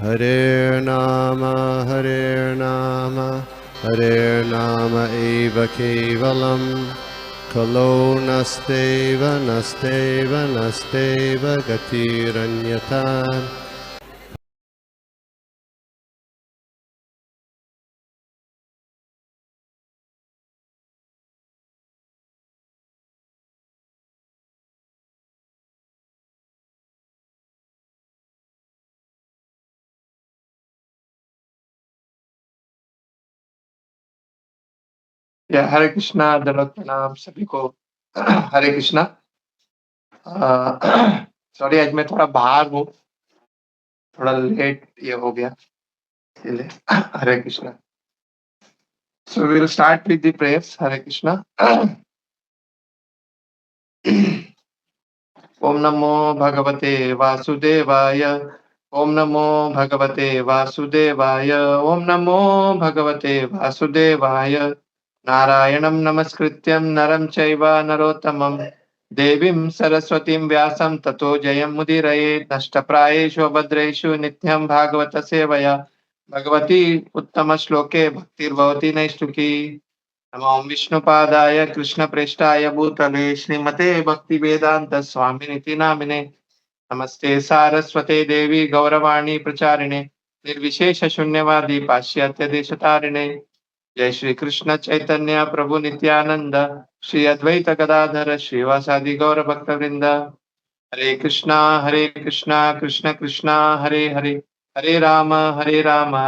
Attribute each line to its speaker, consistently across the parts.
Speaker 1: Hare Nama Hare Nama eva kevalam Kalo nasteva nasteva nasteva gatiranyata.
Speaker 2: हरे कृष्णा दंडवत प्रणाम सभी को। हरे कृष्णा। सॉरी आज मैं थोड़ा बाहर हूँ, थोड़ा लेट ये हो गया इसलिए। Hare Krishna. So we will start with the prayers. Hare Krishna. ओम नमो भगवते वासुदेवाय। ओम नमो भगवते वासुदेवाय। ओम नमो भगवते वासुदेवाय। नारायणं नमस्कृत्यं नरं चैव नरोत्तमं देवीं सरस्वतीं व्यासं ततो जयमुदीरयेत्। नष्टप्रायेषु भद्रेषु नित्यं भागवत सेवया भगवती उत्तमश्लोके भक्तिर्भवति नैष्ठुकी। नमो विष्णुपादाय कृष्णप्रेष्ठाय भूतले श्रीमते भक्तिवेदांत स्वामिनिति नामिने। नमस्ते सारस्वते देवी गौरवाणी प्रचारिणे निर्विशेष शून्यवादी पाश्चात्य देशतारिणे। जय श्री कृष्ण चैतन्य प्रभु नित्यानंद श्री अद्वैत गदाधर श्रीवासादि गौर भक्तवृंद। हरे कृष्णा कृष्ण कृष्णा हरे हरे हरे राम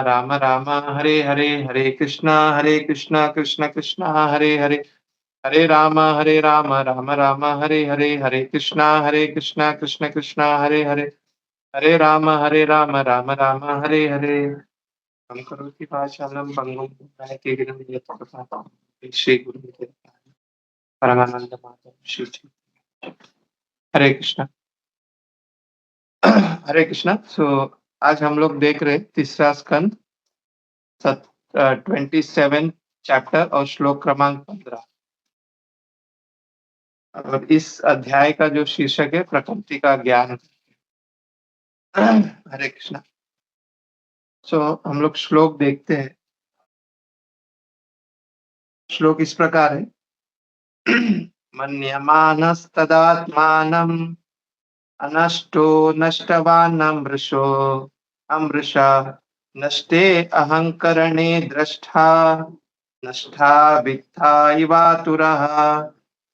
Speaker 2: राम राम हरे हरे। हरे कृष्णा कृष्ण कृष्ण हरे हरे हरे राम राम हरे हरे। हरे कृष्णा कृष्ण कृष्ण हरे हरे हरे राम राम हरे हरे। हम करोति वाचालं पंगुं लंघयते गिरिं यत्कृपातमहं श्री गुरुदेव परमानंद माधव श्री जी। हरे कृष्णा। हरे कृष्णा। सो आज हम लोग देख रहे तीसरा स्कंद 27 चैप्टर और श्लोक क्रमांक 15। और इस अध्याय का जो शीर्षक है प्रकृति का ज्ञान। हरे कृष्णा। सो हम लोग श्लोक देखते हैं। श्लोक इस प्रकार है। मन्यमानस्तदात्मानम् अनष्टो नष्टवान् अमृषा नष्टे अहंकरणे दृष्टा नष्टा वित्था इवातुरः।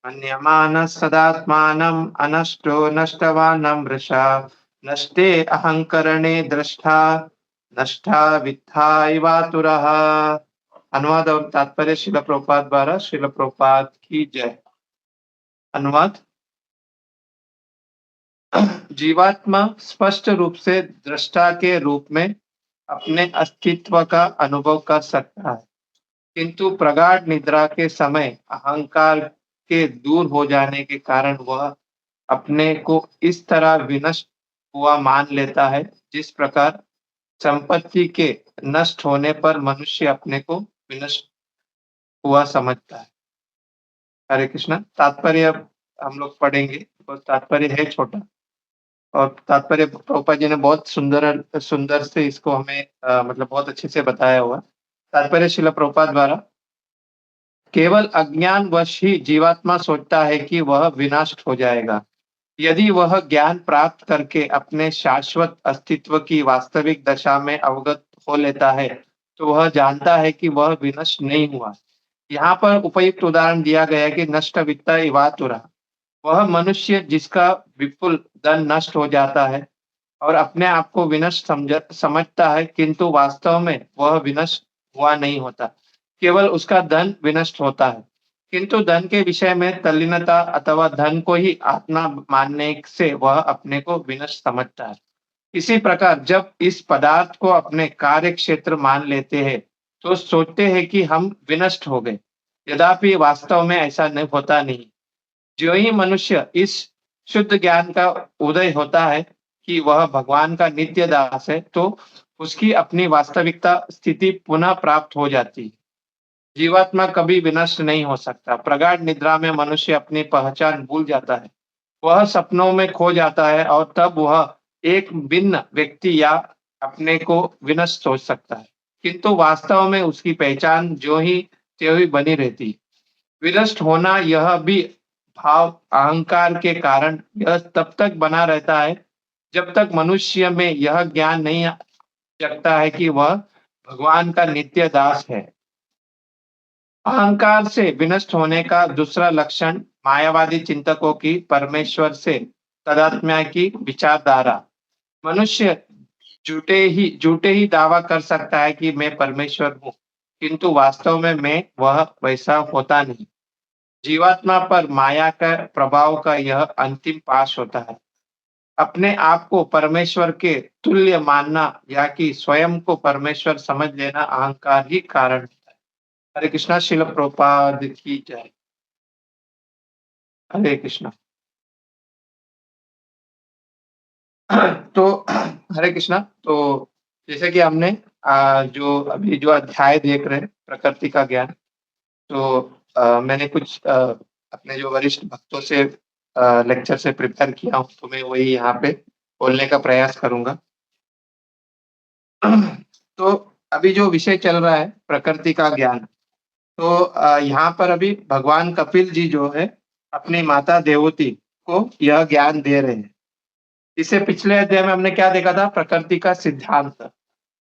Speaker 2: मन्यमानस्तदात्मानम् अनष्टो नष्टवान् अमृषा नष्टे अहंकरणे दृष्टा नष्टा वित्था इवातुरः। अनुवाद और तात्पर्य शिल प्रभुपाद द्वारा। शिल प्रभुपाद की जय। अनुवाद। जीवात्मा स्पष्ट रूप से दृष्टा के रूप में अपने अस्तित्व का अनुभव कर सकता है, किंतु प्रगाढ़ निद्रा के समय अहंकार के दूर हो जाने के कारण वह अपने को इस तरह विनष्ट हुआ मान लेता है, जिस प्रकार संपत्ति के नष्ट होने पर मनुष्य अपने को विनष्ट हुआ समझता है। हरे कृष्णा। तात्पर्य हम लोग पढ़ेंगे और तात्पर्य है छोटा और तात्पर्य प्रभुपाद जी ने बहुत सुंदर से इसको हमें मतलब बहुत अच्छे से बताया हुआ। तात्पर्य शिल प्रभुपाद द्वारा। केवल अज्ञानवश ही जीवात्मा सोचता है कि वह विनाश हो जाएगा। यदि वह ज्ञान प्राप्त करके अपने शाश्वत अस्तित्व की वास्तविक दशा में अवगत हो लेता है, तो वह जानता है कि वह विनष्ट नहीं हुआ। यहाँ पर उपयुक्त उदाहरण दिया गया है कि नष्ट वित्ता इवातुरा। वह मनुष्य जिसका विपुल धन नष्ट हो जाता है और अपने आप को विनष्ट समझता है, किंतु वास्तव में वह विनष्ट हुआ नहीं होता, केवल उसका धन विनष्ट होता है। किंतु धन के विषय में तल्लीनता अथवा धन को ही आत्मा मानने से वह अपने को विनष्ट समझता है। इसी प्रकार जब इस पदार्थ को अपने कार्य क्षेत्र मान लेते हैं, तो सोचते हैं कि हम विनष्ट हो गए, यद्यपि वास्तव में ऐसा नहीं होता नहीं। जो ही मनुष्य इस शुद्ध ज्ञान का उदय होता है कि वह भगवान का नित्य दास है, तो उसकी अपनी वास्तविकता स्थिति पुनः प्राप्त हो जाती है। जीवात्मा कभी विनष्ट नहीं हो सकता। प्रगाढ़ निद्रा में मनुष्य अपनी पहचान भूल जाता है, वह सपनों में खो जाता है और तब वह एक भिन्न व्यक्ति या अपने को विनष्ट सोच सकता है, किंतु वास्तव में उसकी पहचान जो ही त्यों ही बनी रहती है। विनष्ट होना यह भी भाव अहंकार के कारण यह तब तक बना रहता है, जब तक मनुष्य में यह ज्ञान नहीं जगता है कि वह भगवान का नित्य दास है। अहंकार से विनष्ट होने का दूसरा लक्षण मायावादी चिंतकों की परमेश्वर से तादात्म्य की विचारधारा। मनुष्य झूठे ही दावा कर सकता है कि मैं परमेश्वर हूँ, किंतु वास्तव में मैं वह वैसा होता नहीं। जीवात्मा पर माया का प्रभाव का यह अंतिम पाश होता है। अपने आप को परमेश्वर के तुल्य मानना या कि स्वयं को परमेश्वर समझ लेना अहंकार ही कारण होता है। हरे कृष्णा, शिल प्रभुपाद की जय। हरे कृष्णा। तो हरे कृष्णा। तो जैसे कि हमने जो अभी जो अध्याय देख रहे हैं प्रकृति का ज्ञान, तो मैंने कुछ अपने जो वरिष्ठ भक्तों से लेक्चर से प्रिपेयर किया हूँ, तो मैं वही यहाँ पे बोलने का प्रयास करूँगा। तो अभी जो विषय चल रहा है प्रकृति का ज्ञान, तो यहाँ पर अभी भगवान कपिल जी जो है अपनी माता देवती को यह ज्ञान दे रहे हैं। इससे पिछले अध्याय में हमने क्या देखा था? प्रकृति का सिद्धांत।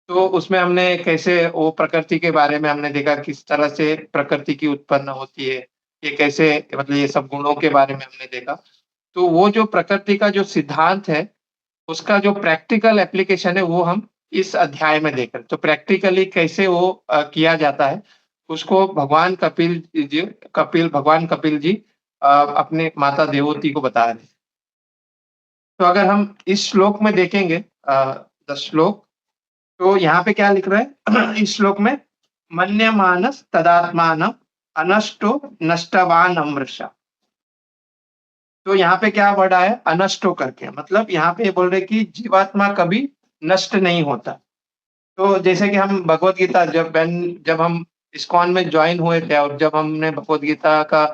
Speaker 2: तो उसमें हमने कैसे वो प्रकृति के बारे में हमने देखा, किस तरह से प्रकृति की उत्पन्न होती है, ये कैसे, मतलब ये सब गुणों के बारे में हमने देखा। तो वो जो प्रकृति का जो सिद्धांत है, उसका जो प्रैक्टिकल एप्लीकेशन है, वो हम इस अध्याय में देख रहे हैं। तो प्रैक्टिकली कैसे वो किया जाता है, उसको भगवान कपिल जी अपने माता देवहूति को बता रहे हैं। तो अगर हम इस श्लोक में देखेंगे, 10 श्लोक, तो यहाँ पे क्या लिख रहा है? इस श्लोक में मन्यमानस तदात्मानम अनष्टो नष्टवान अमृषा। तो यहाँ पे क्या वर्ड आया? अनष्टो करके, मतलब यहाँ पे बोल रहे कि जीवात्मा कभी नष्ट नहीं होता। तो जैसे कि हम भगवत गीता जब हम इस्कॉन में ज्वाइन हुए थे और जब हमने भगवत गीता का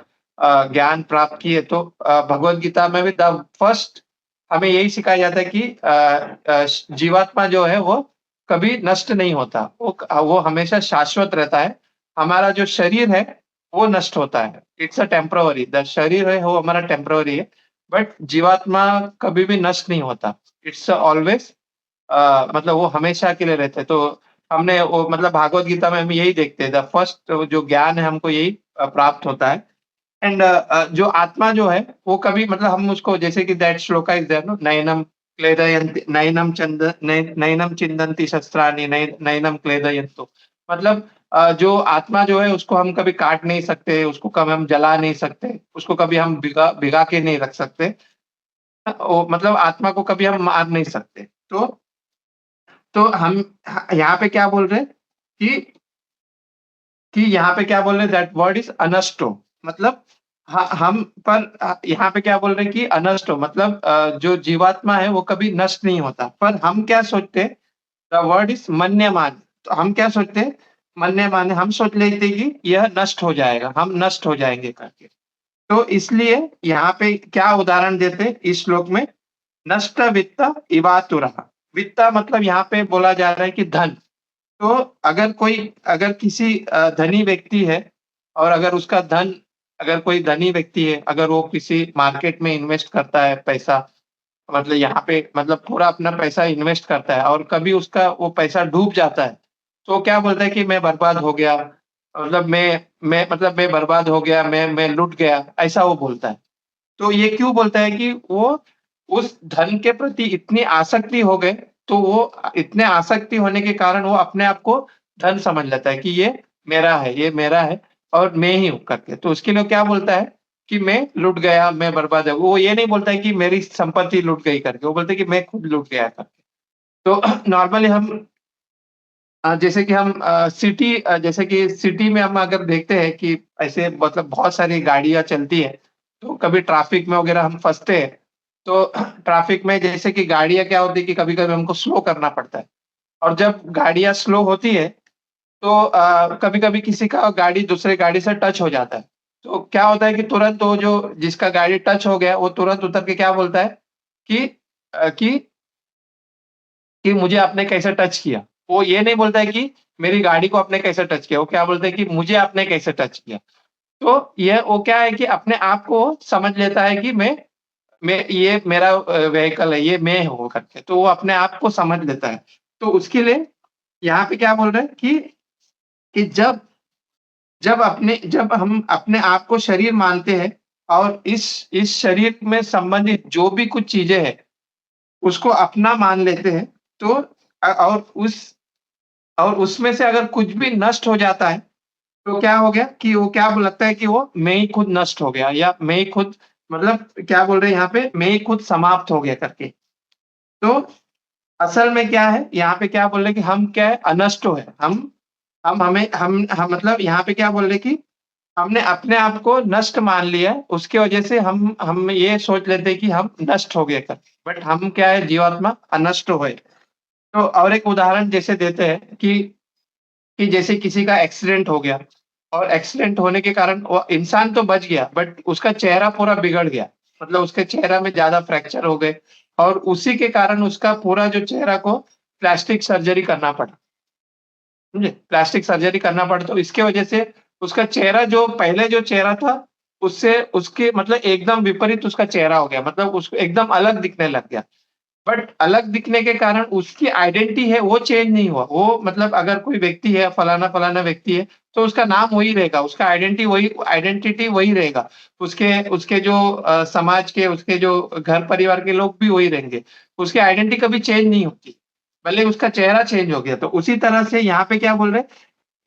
Speaker 2: ज्ञान प्राप्त किए, तो भगवत गीता में भी द फर्स्ट हमें यही सिखाया जाता है कि जीवात्मा जो है वो कभी नष्ट नहीं होता, वो हमेशा शाश्वत रहता है। हमारा जो शरीर है वो नष्ट होता है, इट्स अ टेम्पररी, द शरीर है वो हमारा टेम्पररी है, बट जीवात्मा कभी भी नष्ट नहीं होता, इट्स ऑलवेज मतलब वो हमेशा के लिए रहते हैं। तो हमने वो मतलब भागवत गीता में हम यही देखते हैं, द फर्स्ट जो ज्ञान है हमको यही प्राप्त होता है। एंड जो आत्मा जो है वो कभी, मतलब हम उसको, जैसे कि that shloka is there no, नैनम क्लेदयन्ति नैनम चिंदन्ति शस्त्राणि नैनम क्लेदयन्तु। मतलब जो आत्मा जो है उसको हम कभी काट नहीं सकते, उसको कभी हम जला नहीं सकते, उसको कभी हम भिगा भिगा के नहीं रख सकते। वो मतलब आत्मा को कभी हम मार नहीं सकते। तो हम यहाँ पे क्या बोल रहे हैं कि यहाँ पे क्या बोल रहे हैं? दैट वर्ड इज अनष्टो, मतलब हम पर यहाँ पे क्या बोल रहे हैं कि अनष्टो, मतलब जो जीवात्मा है वो कभी नष्ट नहीं होता। पर हम क्या सोचते हैं? द वर्ड इज मन्यमान। तो हम क्या सोचते हैं? मन्यमान, हम सोच लेते हैं कि यह नष्ट हो जाएगा, हम नष्ट हो जाएंगे करके। तो इसलिए यहाँ पे क्या उदाहरण देते हैं इस श्लोक में? नष्ट वित्त इवातुरः। वित्त मतलब यहाँ पे बोला जा रहा है कि धन। तो अगर किसी धनी व्यक्ति है और अगर उसका धन, अगर कोई धनी व्यक्ति है, अगर वो किसी मार्केट में इन्वेस्ट करता है पैसा, मतलब यहाँ पे मतलब पूरा अपना पैसा इन्वेस्ट करता है और कभी उसका वो पैसा डूब जाता है, तो क्या बोलता है कि मैं बर्बाद हो गया, मतलब मैं बर्बाद हो गया, मैं लुट गया, ऐसा वो बोलता है। तो ये क्यों बोलता है? कि वो उस धन के प्रति इतनी आसक्ति हो गए, तो वो इतने आसक्ति होने के कारण वो अपने आप को धन समझ लेता है कि ये मेरा है और मैं ही हूँ करके। तो उसके लिए क्या बोलता है कि मैं लुट गया, मैं बर्बाद है। वो ये नहीं बोलता है कि मेरी संपत्ति लुट गई करके, वो बोलता है कि मैं खुद लुट गया करके। तो नॉर्मली हम जैसे कि हम जैसे कि सिटी में हम अगर देखते हैं कि ऐसे मतलब बहुत सारी गाड़ियाँ चलती है, तो कभी ट्रैफिक में वगैरह हम फँसते हैं, तो ट्रैफिक में जैसे कि गाड़ियाँ क्या होती है कि कभी-कभी हमको स्लो करना पड़ता है और जब गाड़ियाँ स्लो होती है, तो कभी-कभी किसी का गाड़ी दूसरे गाड़ी से टच हो जाता है। तो क्या होता है कि तुरंत वो जो जिसका गाड़ी टच हो गया, वो तुरंत उतर के क्या बोलता है कि कि कि मुझे आपने कैसे टच किया। वो ये नहीं बोलता है कि मेरी गाड़ी को आपने कैसे टच किया, वो क्या बोलता है कि मुझे आपने कैसे टच किया। तो ये वो क्या है कि अपने आप को समझ लेता है कि मैं ये मेरा व्हीकल है, ये मैं हूँ करके, तो वो अपने आप को समझ लेता है। तो उसके लिए यहाँ पे क्या बोल रहे हैं कि जब हम अपने आप को शरीर मानते हैं और इस शरीर में संबंधित जो भी कुछ चीज़ें हैं, उसको अपना मान लेते हैं, तो और उसमें से अगर कुछ भी नष्ट हो जाता है, तो क्या हो गया कि वो क्या लगता है कि वो मैं ही खुद नष्ट हो गया, या मैं ही खुद, मतलब क्या बोल रहे हैं यहाँ पे, मैं ही खुद समाप्त हो गया करके। तो असल में क्या है, यहाँ पे क्या बोल रहे हैं कि हम क्या है, अनष्टो है। हम हमें हम मतलब यहाँ पे क्या बोल रहे हैं कि हमने अपने आप को नष्ट मान लिया है, उसकी वजह से हम ये सोच लेते हैं कि हम नष्ट हो गए करके, बट हम क्या है, जीवात्मा अनष्ट हुए। तो और एक उदाहरण जैसे देते हैं कि जैसे किसी का एक्सीडेंट हो गया, और एक्सीडेंट होने के कारण वो इंसान तो बच गया, बट उसका चेहरा पूरा बिगड़ गया। मतलब उसके चेहरा में ज़्यादा फ्रैक्चर हो गए, और उसी के कारण उसका पूरा जो चेहरा को प्लास्टिक सर्जरी करना पड़ा। समझे? प्लास्टिक सर्जरी करना पड़ा, तो इसके वजह से उसका चेहरा, जो पहले जो चेहरा था, उससे उसके मतलब एकदम विपरीत उसका चेहरा हो गया, मतलब उसको एकदम अलग दिखने लग गया। बट अलग दिखने के कारण उसकी आइडेंटिटी है वो चेंज नहीं हुआ। वो मतलब अगर कोई व्यक्ति है, फलाना-फलाना व्यक्ति है, तो उसका नाम वही रहेगा, उसका आइडेंटिटी वही रहेगा। उसके उसके जो समाज के, उसके जो घर परिवार के लोग भी वही रहेंगे। उसकी आइडेंटिटी कभी चेंज नहीं होती, भले उसका चेहरा चेंज हो गया। तो उसी तरह से यहाँ पे क्या बोल रहे हैं,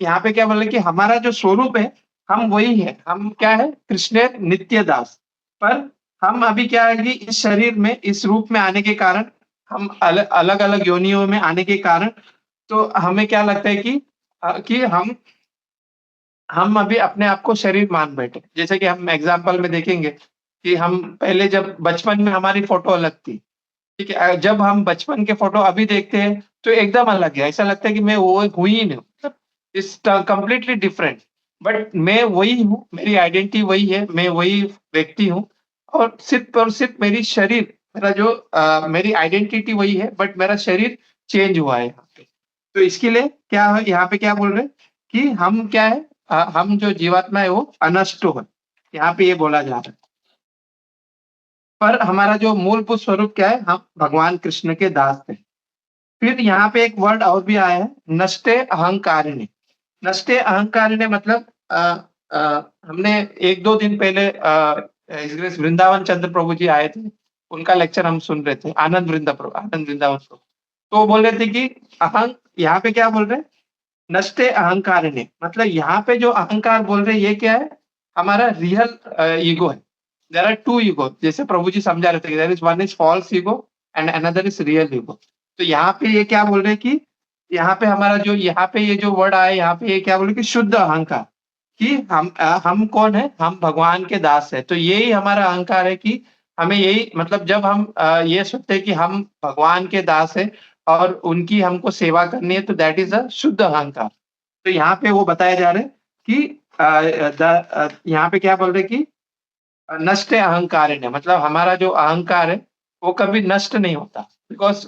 Speaker 2: यहाँ पे क्या बोल रहे हैं कि हमारा जो स्वरूप है, हम वही है। हम क्या है, कृष्ण नित्य दास। पर हम अभी क्या है कि इस शरीर में, इस रूप में आने के कारण, हम अलग-अलग योनियों में आने के कारण, तो हमें क्या लगता है कि हम अभी अपने आप को शरीर मान बैठे। जैसे कि हम एग्ज़ाम्पल में देखेंगे कि हम पहले जब बचपन में हमारी फ़ोटो अलग थी, ठीक है? जब हम बचपन के फ़ोटो अभी देखते हैं, तो एकदम अलग है। ऐसा लगता है कि मैं वो हूँ ही नहीं, मतलब इट्स कंप्लीटली डिफरेंट। बट मैं वही हूँ, मेरी आइडेंटिटी वही है, मैं वही व्यक्ति हूँ, और सिर्फ़ मेरी शरीर, मेरा जो मेरी आइडेंटिटी वही है, बट मेरा शरीर चेंज हुआ है यहाँ पे। तो इसके लिए क्या है, यहाँ पे क्या बोल रहे हैं कि हम क्या है, हम जो जीवात्मा है वो अनष्टो है। यहाँ पे ये बोला जा रहा है। पर हमारा जो मूलभूत स्वरूप क्या है, हम भगवान कृष्ण के दास हैं। फिर यहाँ पे एक वर्ड और भी आया है, नष्टे अहंकारिणी। नष्टे अहंकारिणी मतलब हमने 1-2 दिन पहले इस वृंदावन चंद्र प्रभु जी आए थे, उनका लेक्चर हम सुन रहे थे, आनंद वृंदावन प्रभु। तो वो बोल रहे थे कि यहाँ पे क्या बोल रहे हैं? नष्टे अहंकारिणी, मतलब यहाँ पे जो अहंकार बोल रहे हैं, ये क्या है? हमारा रियल ईगो है। देयर आर 2 ईगो, जैसे प्रभु जी समझा रहे थे, there is one is false ego and another is real ego. तो यहाँ पे ये क्या बोल रहे हैं कि यहाँ पे हमारा जो, यहाँ पे ये जो वर्ड आया है, यहाँ पे ये क्या बोले कि शुद्ध अहंकार, कि हम कौन है? हम भगवान के दास हैं। तो यही हमारा अहंकार है कि हमें यही, मतलब जब हम ये सोचते हैं कि हम भगवान के दास हैं और उनकी हमको सेवा करनी है, तो दैट इज़ अ शुद्ध अहंकार। तो यहाँ पे वो बताया जा रहा है कि यहाँ पे क्या बोल रहे हैं कि नष्ट अहंकारिण्य, मतलब हमारा जो अहंकार है, वो कभी नष्ट नहीं होता। बिकॉज़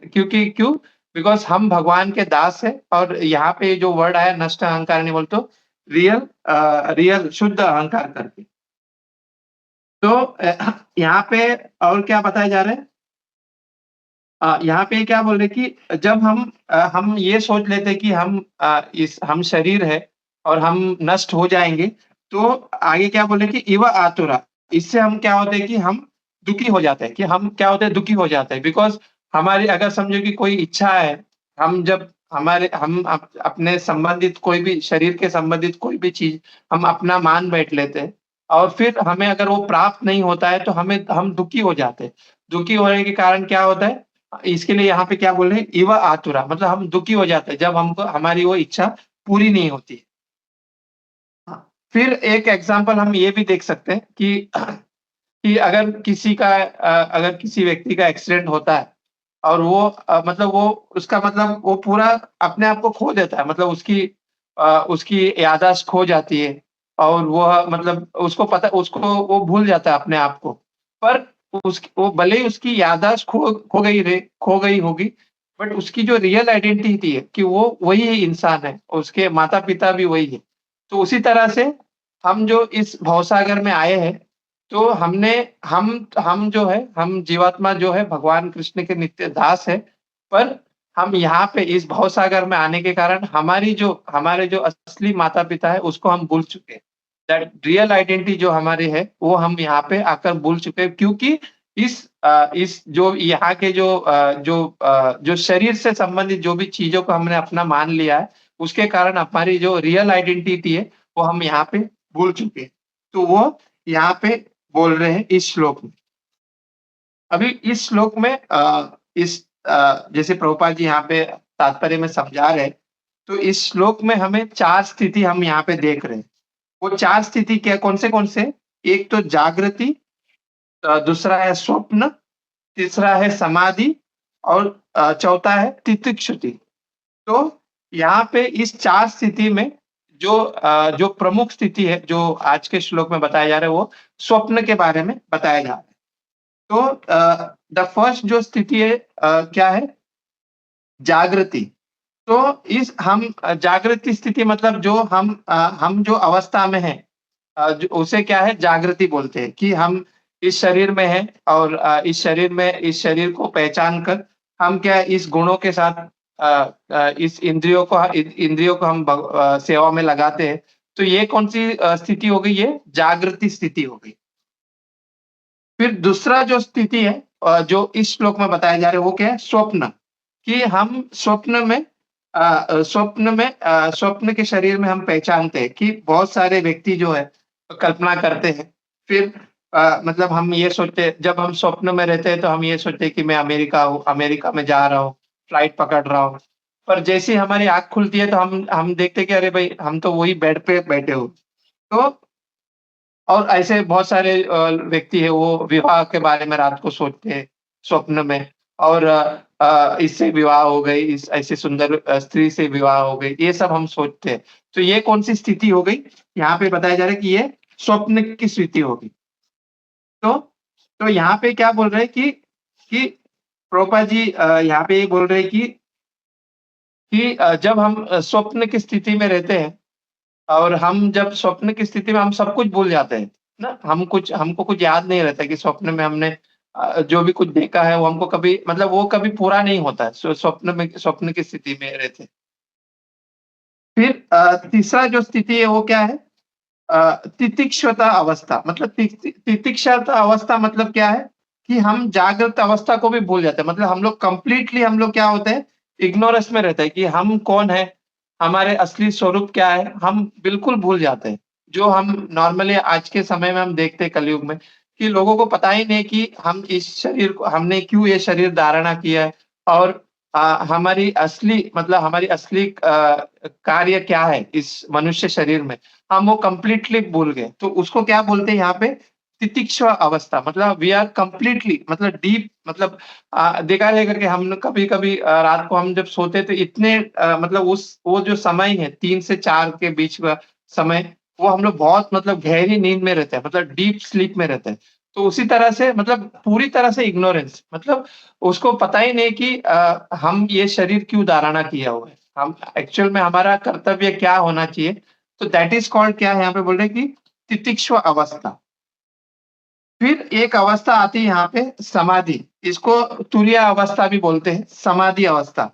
Speaker 2: क्यों? बिकॉज़ हम भगवान के दास हैं, और यहाँ पे जो वर्ड आया नष्ट अहंकारिण्य बोले, तो रियल शुद्ध अहंकार करके। तो यहाँ पे और क्या बताया जा रहा है? यहाँ पे क्या बोल रहे हैं कि जब हम ये सोच लेते हैं कि हम शरीर है और हम नष्ट हो जाएँगे, तो आगे क्या बोले कि इव आतुरा, इससे हम क्या होते हैं कि हम दुखी हो जाते हैं, कि हम क्या होते हैं, दुखी हो जाते हैं। बिकॉज़ हमारी, अगर समझो कि कोई इच्छा है, हम जब हमारे हम अप अपने संबंधित कोई भी, शरीर के संबंधित कोई भी चीज़ हम अपना मान बैठ लेते हैं, और फिर हमें अगर वो प्राप्त नहीं होता है, तो हम दुखी हो जाते हैं। दुखी होने के कारण क्या होता है, इसके लिए यहाँ पे क्या बोल रहे हैं, इव आतुरा, मतलब हम दुखी हो जाते हैं जब हमको हमारी वो इच्छा पूरी नहीं होती। हाँ, फिर एक एग्ज़ाम्पल हम ये भी देख सकते हैं कि अगर किसी व्यक्ति का एक्सीडेंट होता है, और वो मतलब वो उसका मतलब वो पूरा अपने आप को खो देता है, मतलब उसकी याददाश्त खो जाती है, और वो मतलब उसको वो भूल जाता है अपने आप को। पर वो भले ही उसकी याददाश्त खो गई होगी, बट उसकी जो रियल आइडेंटिटी है कि वो वही इंसान है, उसके माता-पिता भी वही है। तो उसी तरह से हम जो इस भवसागर में आए हैं, तो हम जो है, हम जीवात्मा जो है भगवान कृष्ण के नित्य दास है, पर हम यहाँ पे इस भवसागर में आने के कारण हमारे जो असली माता-पिता है उसको हम भूल चुके हैं। दैट रियल आइडेंटिटी जो हमारी है, वो हम यहाँ पे आकर भूल चुके हैं, क्योंकि इस जो यहाँ के जो शरीर से संबंधित जो भी चीज़ों को हमने अपना मान लिया है, उसके कारण हमारी जो रियल आइडेंटिटी है, वो हम यहाँ पे भूल चुके हैं। तो वो यहाँ पे बोल रहे हैं इस श्लोक में। अभी इस श्लोक में जैसे प्रभुपाद जी यहाँ पे तात्पर्य में समझा रहे हैं, तो इस श्लोक में हमें 4 स्थिति हम यहाँ पे देख रहे हैं। वो 4 स्थिति क्या कौन से? एक तो जागृति, दूसरा है स्वप्न, तीसरा है समाधि और चौथा है तितिक्षुति। तो यहाँ पे इस 4 स्थिति में जो प्रमुख स्थिति है, जो आज के श्लोक में बताया जा रहा है, वो स्वप्न के बारे में बताया जा रहा है। तो द फर्स्ट जो स्थिति है क्या है? जागृति। तो इस हम जागृति स्थिति मतलब हम जो अवस्था में हैं, उसे क्या है? जागृति बोलते हैं कि हम इस शरीर में हैं और इस शरीर को पहचान कर हम क्या इस गुणों के साथ इस इंद्रियों को हम सेवा में लगाते हैं। तो ये कौन-सी स्थिति हो गई? ये जागृति स्थिति हो गई। फिर दूसरा जो स्थिति है जो इस श्लोक में बताया जा रहा है, वो क्या है? स्वप्न। कि हम स्वप्न के शरीर में हम पहचानते हैं कि बहुत सारे व्यक्ति जो है कल्पना करते हैं। फिर मतलब हम ये सोचते हैं, जब हम स्वप्न में रहते हैं तो हम ये सोचते हैं कि मैं अमेरिका में जा रहा हूँ, फ्लाइट पकड़ रहा हूँ। पर जैसे ही हमारी आँख खुलती है तो हम देखते हैं कि अरे भाई, हम तो वही बेड पे बैठे हो। तो और ऐसे बहुत सारे व्यक्ति हैं, वो विवाह के बारे में रात को सोचते हैं स्वप्न में, और इससे विवाह हो गई, इस ऐसी सुंदर स्त्री से विवाह हो गई, ये सब हम सोचते हैं। तो ये कौन-सी स्थिति हो गई? यहाँ पे बताया जा रहा है कि ये स्वप्न की स्थिति होगी। तो यहाँ पे क्या बोल रहे हैं कि प्रभुपाद जी यहाँ पे ये बोल रहे हैं कि जब हम स्वप्न की स्थिति में रहते हैं, और हम जब स्वप्न की स्थिति में हम सब कुछ भूल जाते हैं, ना? हमको कुछ याद नहीं रहता कि स्वप्न में हमने जो भी कुछ देखा है, वो हमको कभी मतलब वो कभी पूरा नहीं होता है। स्वप्न की स्थिति में रहते हैं। फिर तीसरा जो स्थिति है वो क्या है? तितिक्षता अवस्था। मतलब तितिक्षता अवस्था मतलब क्या है? कि हम जागृत अवस्था को भी भूल जाते हैं। मतलब हम लोग क्या होते हैं? इग्नोरेंस में रहते हैं कि हम कौन हैं? हमारे असली स्वरूप क्या है? हम बिल्कुल भूल जाते हैं। जो हम नॉर्मली आज के समय में हम देखते हैं कलयुग में, कि लोगों को पता ही नहीं कि हमने क्यों ये शरीर धारणा किया है, और हमारी असली कार्य क्या है इस मनुष्य शरीर में, हम वो कंप्लीटली भूल गए। तो उसको क्या बोलते हैं यहाँ पे? तितिक्षा अवस्था। मतलब वी आर कंप्लीटली, मतलब डीप, मतलब देखा जाएगा कि हम कभी-कभी रात को हम जब सोते हैं तो इतने मतलब वो जो समय है 3 से 4 के बीच का समय, वो हम लोग बहुत मतलब गहरी नींद में रहते हैं, मतलब डीप स्लीप में रहते हैं। तो उसी तरह से मतलब पूरी तरह से इग्नोरेंस, मतलब उसको पता ही नहीं कि हम ये शरीर क्यों धारणा किया हुआ है। हम एक्चुअल में हमारा कर्तव्य क्या होना चाहिए। तो दैट इज़ कॉल्ड क्या है? यहाँ पे बोल रहे हैं कि तितिक्ष अवस्था। फिर एक अवस्था आती है यहाँ पे समाधि। इसको तुरीय अवस्था भी बोलते हैं, समाधि अवस्था।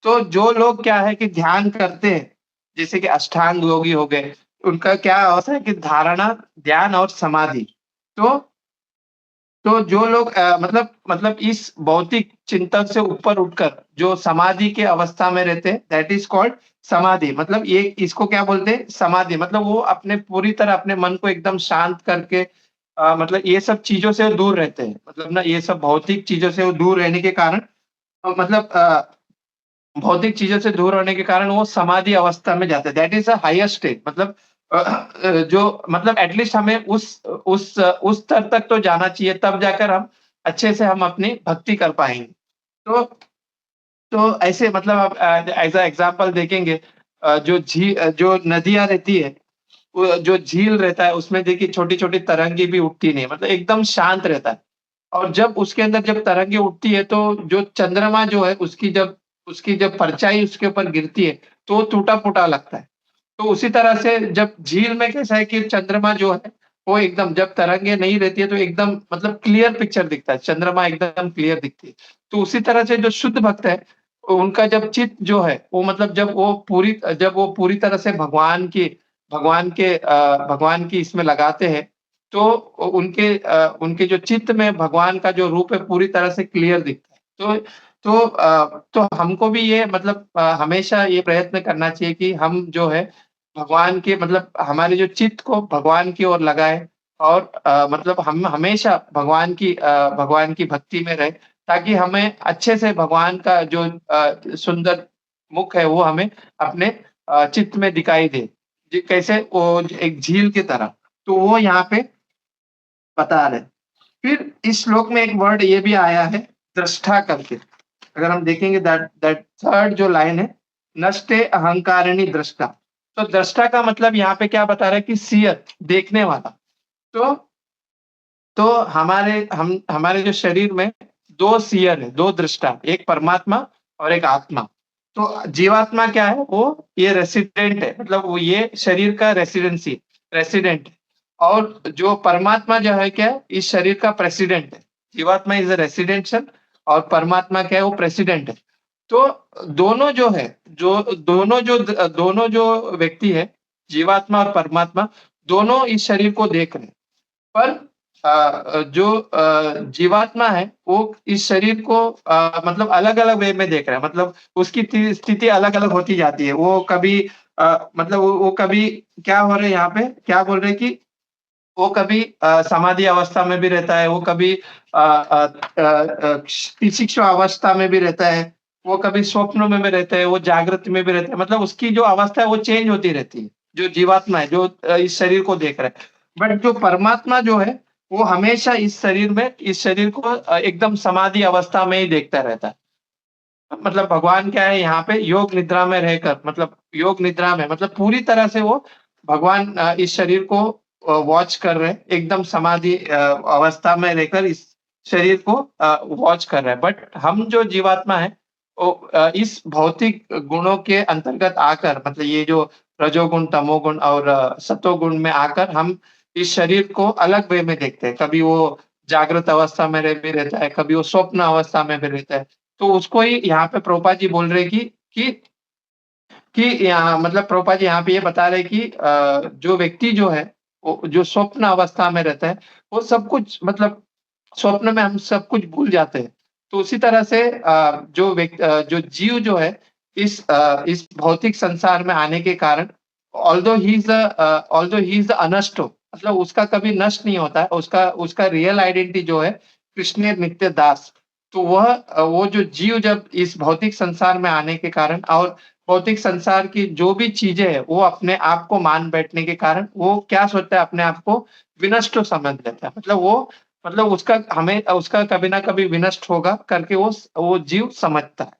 Speaker 2: तो जो लोग क्या है कि ध्यान करते हैं, जैसे कि अष्टांग योगी हो गए, उनका क्या अवस्था है कि धारणा, ध्यान और समाधि। तो जो लोग मतलब इस भौतिक चिंतन से ऊपर उठकर जो समाधि के अवस्था में रहते हैं, दैट इज़ कॉल्ड समाधि। मतलब ये इसको क्या बोलते हैं? समाधि। मतलब वो अपने पूरी तरह अपने मन को एकदम शांत करके मतलब ये सब चीज़ों से वो दूर रहते हैं। मतलब ना, ये सब भौतिक चीज़ों से वो दूर रहने के कारण मतलब भौतिक चीज़ों से दूर होने के कारण वो समाधि अवस्था में जाते हैं। That is a higher state. मतलब जो मतलब एट लीस्ट हमें उस स्तर तक तो जाना चाहिए, तब जाकर हम अच्छे से हम अपनी भक्ति कर पाएँगे। तो ऐसे मतलब आप एज़ अ एग्ज़ाम्पल देखेंगे, जो नदियाँ रहती है, वो जो झील रहता है, उसमें देखिए छोटी-छोटी तरंगे भी उठती नहीं है, मतलब एकदम शांत रहता है। और जब उसके अंदर जब तरंगे उठती है तो जो चंद्रमा जो है उसकी जब परछाई उसके ऊपर गिरती है तो टूटा-फूटा लगता है। तो उसी तरह से जब झील में कैसा है कि चंद्रमा जो है वो एकदम जब तरंगे नहीं रहती है तो एकदम मतलब क्लियर पिक्चर दिखता है, चंद्रमा एकदम क्लियर दिखती है। तो उसी तरह से जो शुद्ध भक्त है, उनका जब चित्त जो है वो मतलब जब वो पूरी तरह से भगवान की इसमें लगाते हैं, तो उनके जो चित्त में भगवान का जो रूप है पूरी तरह से क्लियर दिखता है। तो हमको भी ये मतलब हमेशा ये प्रयत्न करना चाहिए कि हम जो है भगवान के मतलब हमारे जो चित्त को भगवान की ओर लगाएँ और मतलब हम हमेशा भगवान की भक्ति में रहें, ताकि हमें अच्छे से भगवान का जो सुंदर मुख है वो हमें अपने चित्त में दिखाई दे। जी कैसे वो एक झील की तरह, तो वो यहाँ पे बता रहे हैं। फिर इस श्लोक में एक वर्ड ये भी आया है दृष्टा करके। अगर हम देखेंगे दैट दैट थर्ड जो लाइन है, नष्टे अहंकारिणी दृष्टा। तो दृष्टा का मतलब यहाँ पे क्या बता रहा है कि सीयर, देखने वाला। तो तो हमारे जो शरीर में 2 सीयर है, 2 दृष्टा, एक परमात्मा और एक आत्मा। तो जीवात्मा क्या है? वो ये रेसिडेंट है, मतलब वो ये शरीर का रेसिडेंट है। और जो परमात्मा जो है क्या है? इस शरीर का प्रेसिडेंट है। जीवात्मा इज़ अ रेसिडेंशियल और परमात्मा क्या है? वो प्रेसिडेंट है। तो दोनों जो व्यक्ति है, जीवात्मा और परमात्मा, दोनों इस शरीर को देख रहे हैं। पर जीवात्मा है वो इस शरीर को मतलब अलग-अलग वे में देख रहा है, मतलब उसकी स्थिति अलग-अलग होती जाती है। वो कभी मतलब वो कभी क्या हो रहा है यहाँ पे, क्या बोल रहे हैं कि वो कभी समाधि अवस्था में भी रहता है, वो कभी तितिक्षा अवस्था में भी रहता है, वो कभी स्वप्न में भी रहता है, वो जागृत में भी रहता है, मतलब उसकी जो अवस्था है वो चेंज होती रहती है। जो जीवात्मा है, जो इस शरीर को देख रहा है। बट जो परमात्मा जो है, वो हमेशा इस शरीर को एकदम समाधि अवस्था में ही देखता रहता है। मतलब भगवान क्या है यहाँ पे योग निद्रा में रहकर, मतलब योग निद्रा में मतलब पूरी तरह से वो भगवान इस शरीर को वॉच कर रहे हैं, एकदम समाधि अवस्था में रहकर इस शरीर को वॉच कर रहे हैं। बट हम जो जीवात्मा है वो इस भौतिक गुणों के अंतर्गत आकर, मतलब ये जो रजोगुण, तमोगुण और सतोगुण में आकर हम इस शरीर को अलग वे में देखते हैं। कभी वो जागृत अवस्था में भी रहता है, कभी वो स्वप्न अवस्था में भी रहता है। तो उसको ही यहाँ पे प्रभुपाद जी बोल रहे हैं कि कि यहाँ मतलब प्रभुपाद जी यहाँ पे ये बता रहे हैं कि जो व्यक्ति जो है, वो जो स्वप्न अवस्था में रहता है, वो सब कुछ मतलब स्वप्न में हम सब कुछ भूल जाते हैं। तो उसी तरह से जो जीव जो है इस भौतिक संसार में आने के कारण ऑल्दो ही इज़ अनष्टो, मतलब उसका कभी नष्ट नहीं होता है। उसका उसका रियल आइडेंटिटी जो है कृष्ण नित्य दास। तो वो जो जीव जब इस भौतिक संसार में आने के कारण और भौतिक संसार की जो भी चीज़ें हैं, वो अपने आप को मान बैठने के कारण वो क्या सोचता है, अपने आप को विनष्ट समझ लेता है। मतलब उसका कभी ना कभी विनष्ट होगा करके वो जीव समझता है।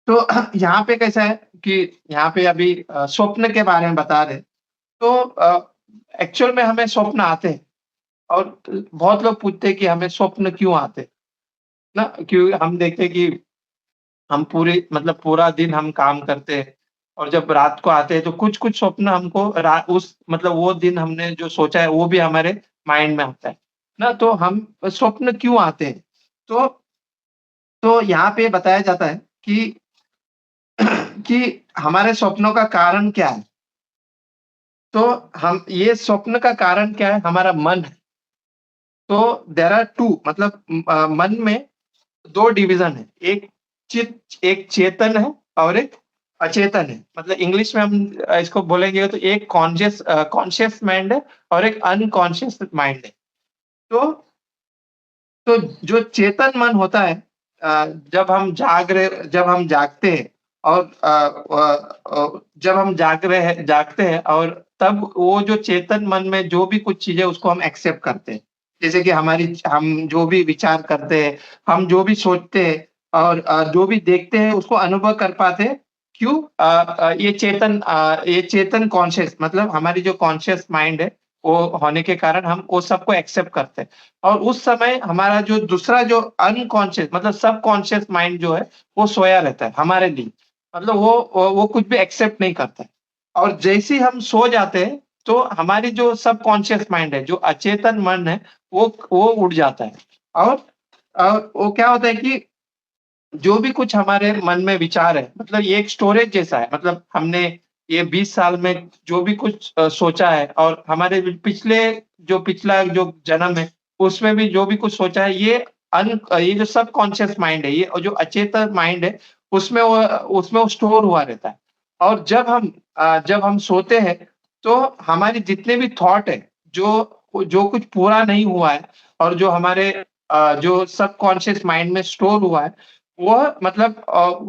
Speaker 2: तो यहाँ पे कैसा है कि यहाँ पे अभी स्वप्न के बारे में बता रहे हैं। तो एक्चुअल में हमें स्वप्न आते हैं और बहुत लोग पूछते हैं कि हमें स्वप्न क्यों आते हैं? ना क्यों हम देखते हैं कि हम पूरा दिन हम काम करते हैं और जब रात को आते हैं तो कुछ-कुछ स्वप्न हमको रा उस मतलब वो दिन हमने जो सोचा है वो भी हमारे माइंड में आता है। ना तो हम स्वप्न क्यों आते हैं? तो यहाँ पे बताया जाता है कि कि हमारे स्वप्नों का कारण क्या है? तो हम ये स्वप्न का कारण क्या है? हमारा मन है। तो देयर आर 2 मतलब मन में 2 डिवीज़न है। एक चेतन है और एक अचेतन है। मतलब इंग्लिश में हम इसको बोलेंगे तो एक कॉन्शियस माइंड है और एक अनकॉन्शियस माइंड है। तो तो जो चेतन मन होता है जब हम जागते हैं और जब हम जागते हैं और तब वो जो चेतन मन में जो भी कुछ चीज़ें उसको हम एक्सेप्ट करते हैं। जैसे कि हम जो भी विचार करते हैं, हम जो भी सोचते हैं और जो भी देखते हैं उसको अनुभव कर पाते हैं। क्यों? ये चेतन कॉन्शियस मतलब हमारी जो कॉन्शियस माइंड है, वो होने के कारण हम वो सबको एक्सेप्ट करते हैं। और उस समय हमारा जो दूसरा जो अनकॉन्शियस मतलब सबकॉन्शियस माइंड जो है, वो सोया रहता है हमारे लिए। मतलब वो कुछ भी एक्सेप्ट नहीं करता है। और जैसे ही हम सो जाते हैं, तो हमारी जो सबकॉन्शियस माइंड है, जो अचेतन मन है, वो उठ जाता है। और वो क्या होता है कि जो भी कुछ हमारे मन में विचार है, मतलब ये एक स्टोरेज जैसा है। मतलब हमने ये 20 साल में जो भी कुछ सोचा है, और हमारे पिछले जो पिछला जो जन्म है, उसमें भी जो भी कुछ सोचा है, ये जो सबकॉन्शियस माइंड है, ये और जो अचेतन माइंड है, उसमें वो स्टोर हुआ रहता है। और जब हम सोते हैं, तो हमारे जितने भी थॉट है, जो जो कुछ पूरा नहीं हुआ है, और जो हमारे जो सबकॉन्शियस माइंड में स्टोर हुआ है, वो मतलब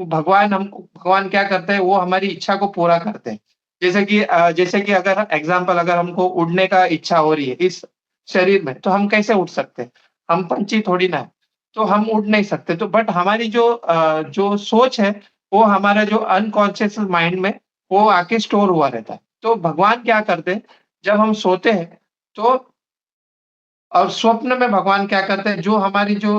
Speaker 2: भगवान क्या करते हैं, वो हमारी इच्छा को पूरा करते हैं। जैसे कि अगर हमको उड़ने का इच्छा हो रही है इस शरीर में, तो हम कैसे उड़ सकते हैं? हम पंछी थोड़ी ना है, तो हम उड़ नहीं सकते। तो बट हमारी जो सोच है, वो हमारा जो अनकॉन्शियस माइंड में वो आके स्टोर हुआ रहता है। तो भगवान क्या करते हैं, जब हम सोते हैं, तो और स्वप्न में भगवान क्या करते हैं, जो हमारी जो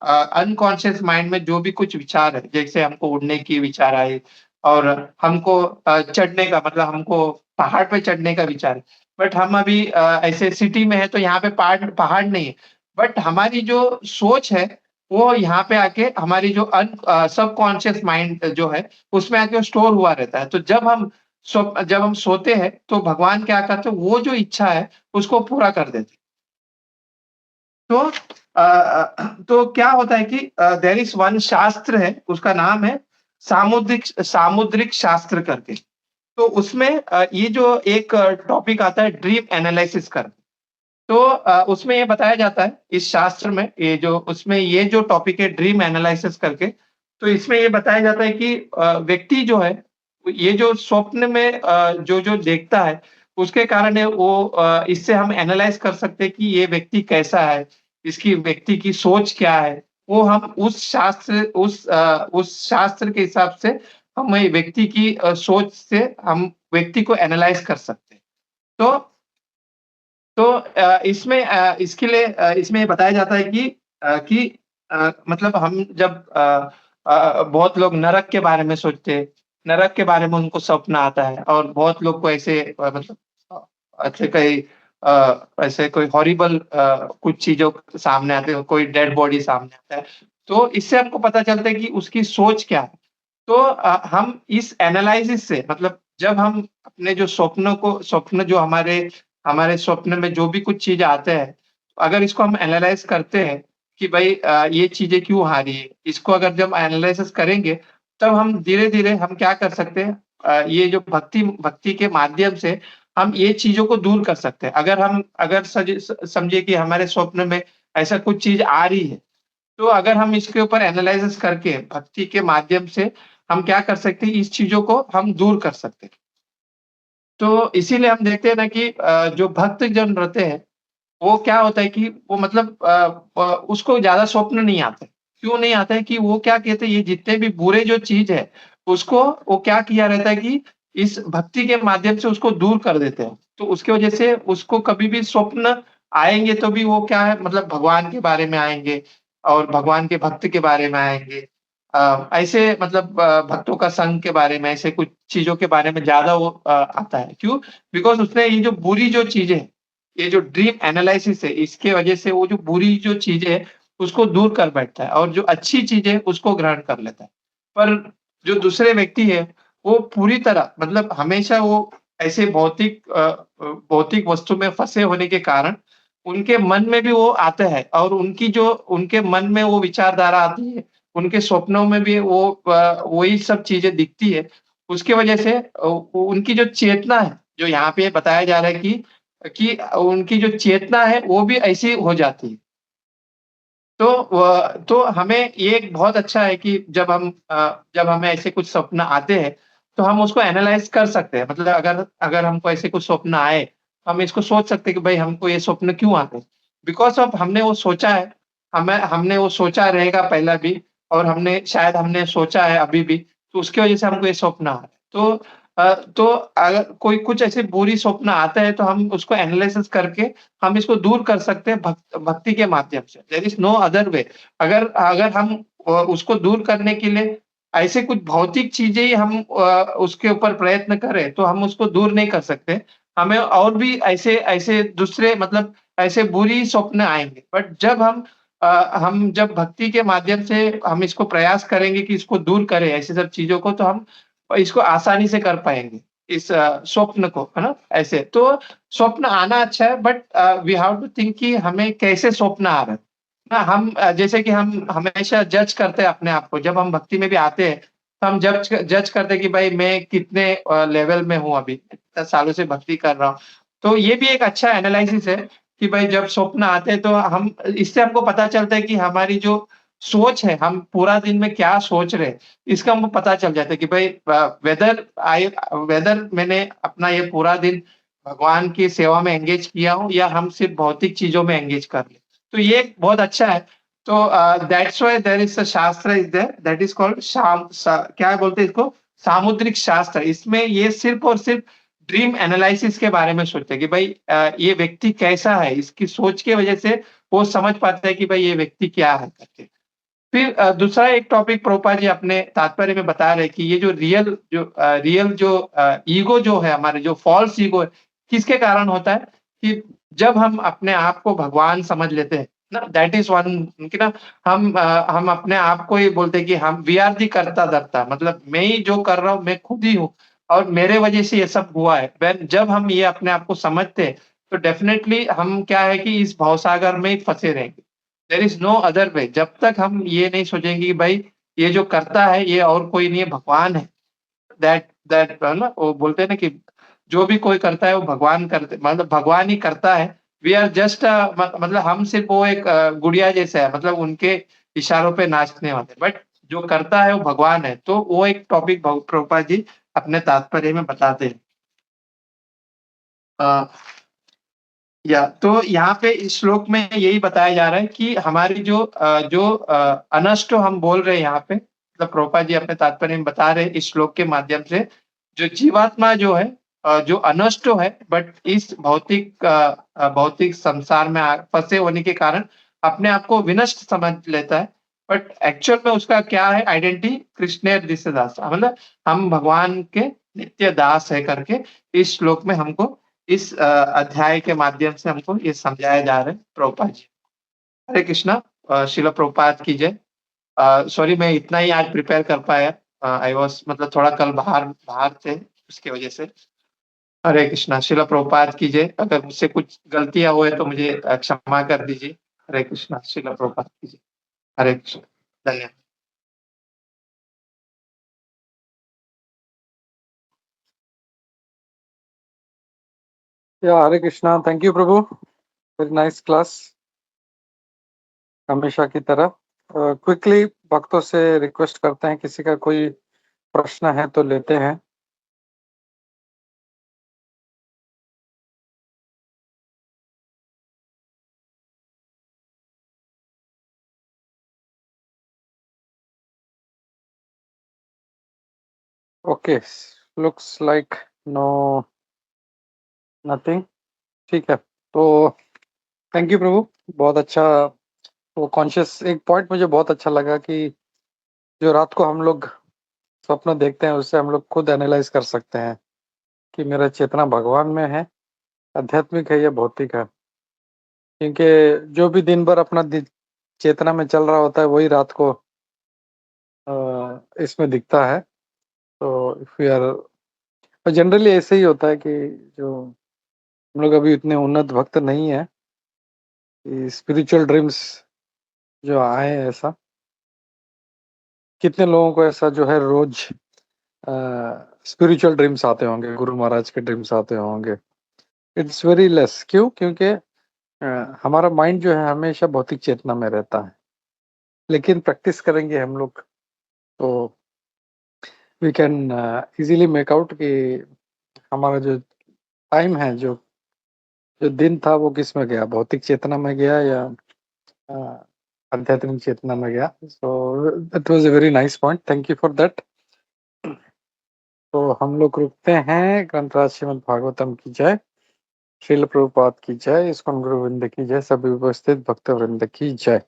Speaker 2: अनकॉन्शियस माइंड में जो भी कुछ विचार है, जैसे हमको उड़ने की विचार आए, और हमको चढ़ने का मतलब हमको पहाड़ पे चढ़ने का विचार है। बट हम अभी ऐसे सिटी में है, तो यहाँ पे पहाड़ पहाड़ नहीं है। बट हमारी जो सोच है, वो यहाँ पे आके हमारी जो सबकॉन्शियस माइंड जो है, उसमें आके स्टोर हुआ रहता है। तो जब हम सोते हैं, तो भगवान क्या करते हैं, वो जो इच्छा है, उसको पूरा कर देते हैं। तो तो क्या होता है कि देयर इज़ वन शास्त्र है, उसका नाम है सामुद्रिक सामुद्रिक शास्त्र करके। तो उसमें ये जो एक टॉपिक आता है, ड्रीम एनालिसिस कर। तो उसमें ये बताया जाता है इस शास्त्र में, ये जो टॉपिक है ड्रीम एनालिसिस करके। तो इसमें ये बताया जाता है कि व्यक्ति जो है, ये जो स्वप्न में जो देखता है, उसके कारण है वो इससे हम एनालाइज़ कर सकते हैं कि ये व्यक्ति कैसा है, इसकी व्यक्ति की सोच क्या है। वो हम उस शास्त्र के हिसाब से हम ये व्यक्ति की सोच से हम व्यक्ति को एनालाइज़ कर सकते हैं। तो इसमें ये बताया जाता है कि मतलब हम जब बहुत लोग नरक के बारे में सोचते हैं, नरक के बारे में उनको सपना आता है, और बहुत लोग को ऐसे मतलब ऐसे कई ऐसे कोई हॉरिबल कुछ चीज़ों सामने आते हैं, कोई डेड बॉडी सामने आता है। तो इससे हमको पता चलता है कि उसकी सोच क्या है। तो हम इस एनालिसिस से मतलब जब हम अपने जो स्वप्न जो हमारे हमारे स्वप्न में जो भी कुछ चीज़ आते हैं, अगर इसको हम एनालाइज़ करते हैं कि भई ये चीज़ें क्यों आ रही है? इसको अगर जब एनालाइसिस करेंगे, तब हम धीरे-धीरे हम क्या कर सकते हैं, ये जो भक्ति भक्ति के माध्यम से हम ये चीज़ों को दूर कर सकते हैं। अगर समझिए कि हमारे स्वप्न में ऐसा कुछ चीज़ आ रही है, तो अगर हम इसके ऊपर एनालाइसिस करके भक्ति के माध्यम से हम क्या कर सकते हैं, इस चीज़ों को हम दूर कर सकते हैं। तो इसीलिए हम देखते हैं ना कि जो भक्त जन रहते हैं, वो क्या होता है कि वो मतलब उसको ज़्यादा स्वप्न नहीं आते। क्यों नहीं आता है कि वो क्या कहते हैं, ये जितने भी बुरे जो चीज़ है, उसको वो क्या किया रहता है कि इस भक्ति के माध्यम से उसको दूर कर देते हैं। तो उसकी वजह से उसको कभी भी स्वप्न आएँगे, तो भी वो क्या है, मतलब भगवान के बारे में आएँगे, और भगवान के भक्त के बारे में आएँगे। ऐसे मतलब भक्तों का संग के बारे में, ऐसे कुछ चीज़ों के बारे में ज़्यादा वो आता है। क्यों? बिकॉज़ उसने ये जो बुरी जो चीज़ें हैं, ये जो ड्रीम एनालिसिस है, इसके वजह से वो जो बुरी जो चीज़ें हैं, उसको दूर कर बैठता है, और जो अच्छी चीज़ें हैं, उसको ग्रहण कर लेता है। पर जो दूसरे व्यक्ति है, वो पूरी तरह मतलब हमेशा वो ऐसे भौतिक वस्तु में फँसे होने के कारण, उनके मन में भी वो आता है, और उनके मन में वो विचारधारा आती है, उनके स्वप्नों में भी वही सब चीज़ें दिखती है। उसकी वजह से उनकी जो चेतना है, जो यहाँ पे बताया जा रहा है कि उनकी जो चेतना है, वो भी ऐसी हो जाती है। तो हमें ये एक बहुत अच्छा है कि जब हमें ऐसे कुछ सपना आते हैं, तो हम उसको एनालाइज़ कर सकते हैं। मतलब अगर अगर हमको ऐसे कुछ स्वप्न आए, हम इसको सोच सकते हैं कि भई हमको ये स्वप्न क्यों आते हैं? बिकॉज़ ऑफ हमने वो सोचा है, हमने वो सोचा रहेगा पहला भी, और हमने सोचा है अभी भी, तो उसकी वज़ह से हमको ये स्वप्न आ रहा है। तो तो अगर कोई कुछ ऐसे बुरी स्वप्न आता है तो हम उसको एनालिसिस करके हम इसको दूर कर सकते हैं भक्ति के माध्यम से। There is no other way. अगर अगर हम उसको दूर करने के लिए ऐसे कुछ भौतिक चीज़ें ही हम उसके ऊपर प्रयत्न करें, तो हम उसको दूर नहीं कर सकते। हमें और भी ऐसे ऐसे दूसरे मतलब ऐसे बुरी स्वप्न आएँगे। बट हम जब भक्ति के माध्यम से हम इसको प्रयास करेंगे कि इसको दूर करें ऐसी सब चीज़ों को, तो हम इसको आसानी से कर पाएँगे, इस स्वप्न को, है ना? ऐसे, तो स्वप्न आना अच्छा है, but we have to think कि हमें कैसे स्वप्न आ रहा है। ना हम जैसे कि हम हमेशा जज करते हैं अपने आप को, जब हम भक्ति में भी आते हैं, तो हम जज करते हैं कि भाई मैं कितने लेवल में हूँ अभी, इतने सालों से भक्ति कर रहा हूँ। तो ये भी एक अच्छा एनालिसिस है कि भाई जब स्वप्न आते हैं तो हम इससे हमको पता चलता है कि हमारी जो सोच है, हम पूरा दिन में क्या सोच रहे हैं, इसका हमको पता चल जाता है कि भाई वेदर मैंने अपना ये पूरा दिन भगवान की सेवा में एंगेज किया हूँ या हम सिर्फ़ भौतिक चीज़ों में एंगेज कर रहे हैं। तो ये एक बहुत अच्छा है। तो that's why there is a shastra is there that is called क्या बोलते हैं इसको? सामुद्रिक शास्त्र। इसमें ये सिर्फ़ और सिर्फ़ ड्रीम एनालिसिस के बारे में सोचते हैं कि भाई ये व्यक्ति कैसा है? इसकी सोच की वज़ह से वो समझ पाता है कि भाई ये व्यक्ति क्या है करके। फिर दूसरा एक टॉपिक प्रभुपाद जी अपने तात्पर्य में बता रहे हैं कि ये जो रियल जो ईगो जो है हमारे, जो फ़ॉल्स ईगो है, किसके कारण होता है? कि जब हम अपने आप को भगवान समझ लेते हैं, ना दैट इज़ वन कि ना हम अपने आप को ही बोलते हैं कि हम वी आर द कर्ता-धर्ता, मतलब मैं ही जो कर रहा हूँ, मैं खुद ही हूँ और मेरे वज़ह से ये सब हुआ है। जब हम ये अपने आप को समझते हैं, तो डेफ़िनेटली हम क्या है कि इस भवसागर में ही फँसे रहेंगे। There is no other way. जब तक हम ये नहीं सोचेंगे कि भाई ये जो करता है ये और कोई नहीं है, भगवान है। दैट दैट ना वो बोलते हैं ना कि जो भी कोई करता है वो भगवान करते मतलब भगवान ही करता है। वी आर जस्ट मतलब हम सिर्फ़ वो एक गुड़िया जैसा है, मतलब उनके इशारों पे नाचने वाले। बट जो करता है वो भगवान है। तो वो एक टॉपिक प्रभुपाद जी अपने तात्पर्य में बताते हैं। अ या तो यहाँ पे इस श्लोक में यही बताया जा रहा है कि हमारी अनष्टो हम बोल रहे हैं यहाँ पे, मतलब प्रभुपाद जी अपने तात्पर्य में बता रहे हैं इस श्लोक के माध्यम से, जो जीवात्मा जो है जो अनष्टो है, बट इस भौतिक संसार में फँसे होने के कारण अपने आप को विनष्ट समझ लेता है। बट एक्चुअल में उसका क्या है आइडेंटिटी? कृष्णेर दिस्य दास, मतलब हम भगवान के नित्य दास है करके इस श्लोक में हमको इस अध्याय के माध्यम से हमको ये समझाया जा रहा है प्रभुपाद जी। हरे कृष्णा। शिला प्रभुपाद की जय। सॉरी मैं इतना ही आज प्रिपेयर कर पाया। आई वाज़ मतलब थोड़ा कल बाहर बाहर थे उसकी वजह से। हरे कृष्णा। शिला प्रभुपाद की जय। अगर मुझसे कुछ गलतियाँ हुए तो मुझे क्षमा कर दीजिए। हरे कृष्णा। शिला प्रभुपाद की जय। हरे कृष्ण। धन्यवाद।
Speaker 3: या हरे कृष्णा। थैंक यू प्रभु, वेरी नाइस क्लास हमेशा की तरह। क्विकली भक्तों से रिक्वेस्ट करते हैं, किसी का कोई प्रश्न है तो लेते हैं। Okay, looks like no nothing. ठीक है, तो थैंक यू प्रभु, बहुत अच्छा। वो कॉन्शियस एक पॉइंट मुझे बहुत अच्छा लगा कि जो रात को हम लोग स्वप्न देखते हैं उससे हम लोग खुद एनालाइज कर सकते हैं कि मेरा चेतना भगवान में है, आध्यात्मिक है या भौतिक है। क्योंकि जो भी दिन भर अपना चेतना में चल रहा होता है वही रात को इसमें दिखता है। तो इफ वी आर जनरली ऐसे ही होता है कि जो हम लोग अभी उतने उन्नत भक्त नहीं है, स्पिरिचुअल ड्रीम्स जो आए हैं, ऐसा कितने लोगों को ऐसा जो है रोज स्पिरिचुअल ड्रीम्स आते होंगे, गुरु महाराज के ड्रीम्स आते होंगे। It's very less. क्यों? क्योंकि हमारा माइंड जो है हमेशा भौतिक चेतना में रहता है। लेकिन प्रैक्टिस करेंगे हम लोग तो we can easily make out कि हमारा जो टाइम है, जो जो दिन था वो किस में गया, भौतिक चेतना में गया या आध्यात्मिक चेतना में गया। So that was a very nice point, thank you for that. तो हम लोग रुकते हैं। ग्रंथराज श्रीमद् भागवतम की जय, श्रील प्रभुपाद की जय, इस्कॉन गुरु वृंद की जय, सभी उपस्थित भक्त वृंद की जय।